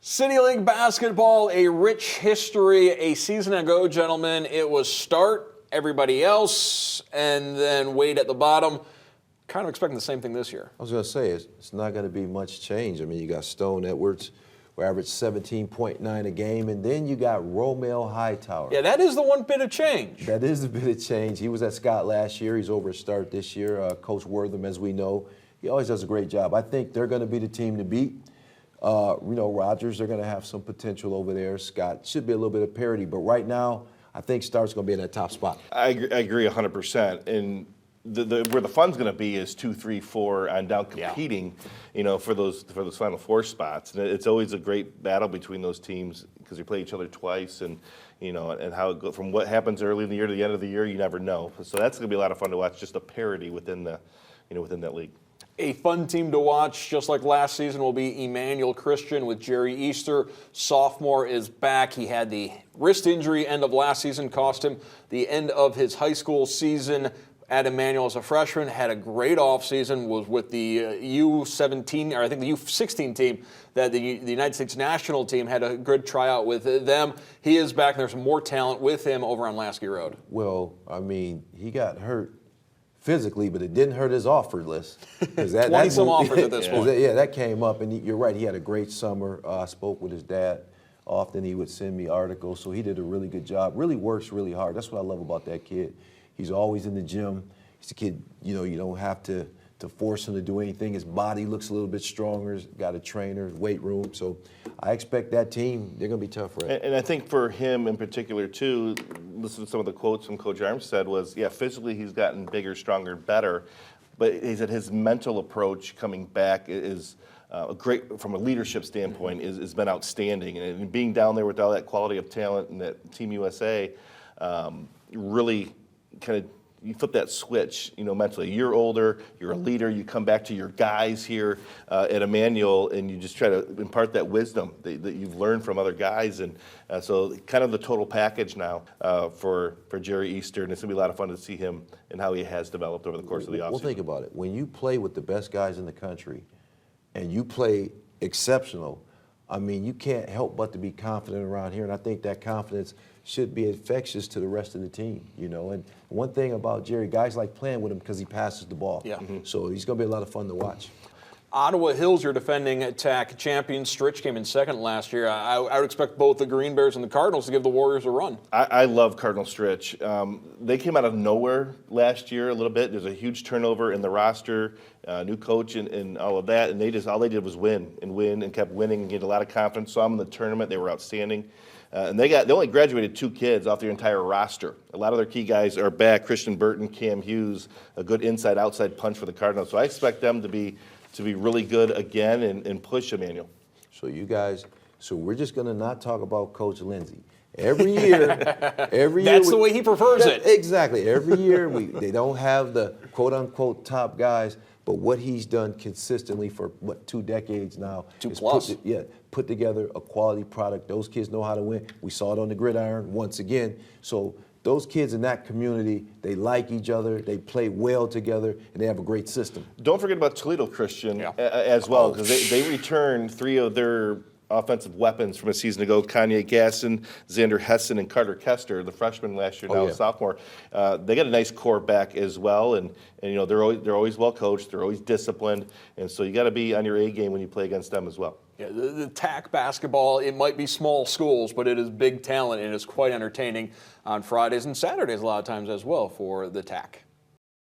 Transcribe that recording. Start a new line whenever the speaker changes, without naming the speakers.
City League basketball, a rich history. A season ago, gentlemen, it was start, everybody else, and then wait at the bottom. Kind of expecting the same thing this year.
I was going to say, it's not going to be much change. I mean, you got Stone Edwards, who averaged 17.9 a game, and then you got Romeo Hightower.
Yeah, that is the one bit of change.
That is a bit of change. He was at Scott last year. He's over at Start this year. Coach Wortham, as we know, he always does a great job. I think they're going to be the team to beat. Rogers, they're going to have some potential over there. Scott should be a little bit of parity, but right now, I think Start's going to be in that top spot.
I agree 100%. And where the fun's going to be is 2, 3, 4 on down competing, for those Final Four spots. And it's always a great battle between those teams because they play each other twice, and and how it goes from what happens early in the year to the end of the year, you never know. So that's going to be a lot of fun to watch. Just a parity within the, within that league.
A fun team to watch, just like last season, will be Emmanuel Christian with Jerry Easter. Sophomore is back. He had the wrist injury end of last season, cost him the end of his high school season. At Emmanuel as a freshman, had a great offseason, was with the U17, or I think the U16 team, that the United States national team had a good tryout with them. He is back, and there's more talent with him over on Lasky Road.
Well, I mean, he got hurt physically, but it didn't hurt his offer list.
20-some offers at this point.
Yeah, that came up, and you're right, he had a great summer. I spoke with his dad. Often he would send me articles, so he did a really good job. Really works really hard. That's what I love about that kid. He's always in the gym. He's a kid, you don't have to force him to do anything. His body looks a little bit stronger. He's got a trainer, weight room. So I expect that team, they're going to be tough for him.
And I think for him in particular, too, listen to some of the quotes from Coach Armstead was, physically he's gotten bigger, stronger, better. But he said his mental approach coming back is great from a leadership standpoint, has been outstanding. And being down there with all that quality of talent and that Team USA really kind of, you flip that switch, mentally. You're older, you're a leader, you come back to your guys here at Emmanuel, and you just try to impart that wisdom that you've learned from other guys. And so kind of the total package now for Jerry Easter, and it's going to be a lot of fun to see him and how he has developed over the course of the offseason.
Well, think about it. When you play with the best guys in the country and you play exceptional, I mean, you can't help but to be confident around here, and I think that confidence should be infectious to the rest of the team, And one thing about Jerry, guys like playing with him because he passes the ball.
Yeah.
So he's going to be a lot of fun to watch.
Ottawa Hills, your defending TAAC champions. Stritch came in second last year. I would expect both the Green Bears and the Cardinals to give the Warriors a run.
I love Cardinal Stritch. They came out of nowhere last year a little bit. There's a huge turnover in the roster, new coach and all of that, and all they did was win and kept winning and gained a lot of confidence. Saw them in the tournament. They were outstanding. And they only graduated 2 kids off their entire roster. A lot of their key guys are back. Christian Burton, Cam Hughes, a good inside-outside punch for the Cardinals. So I expect them to be really good again and push Emmanuel.
So you guys, we're just going to not talk about Coach Lindsey. Every year.
That's the way he prefers it.
Exactly. Every year they don't have the quote-unquote top guys, but what he's done consistently for, 2 decades now.
2+.
Put together a quality product. Those kids know how to win. We saw it on the gridiron once again. So those kids in that community, they like each other, they play well together, and they have a great system.
Don't forget about Toledo Christian as well, because they returned 3 of their offensive weapons from a season ago: Kanye Gasson, Xander Hessen, and Carter Kester, the freshman last year, now a sophomore. They got a nice core back as well, and they're always well coached, they're always disciplined, and so you got to be on your A game when you play against them as well.
Yeah, the TAAC basketball, it might be small schools, but it is big talent, and it's quite entertaining on Fridays and Saturdays a lot of times as well for the TAAC.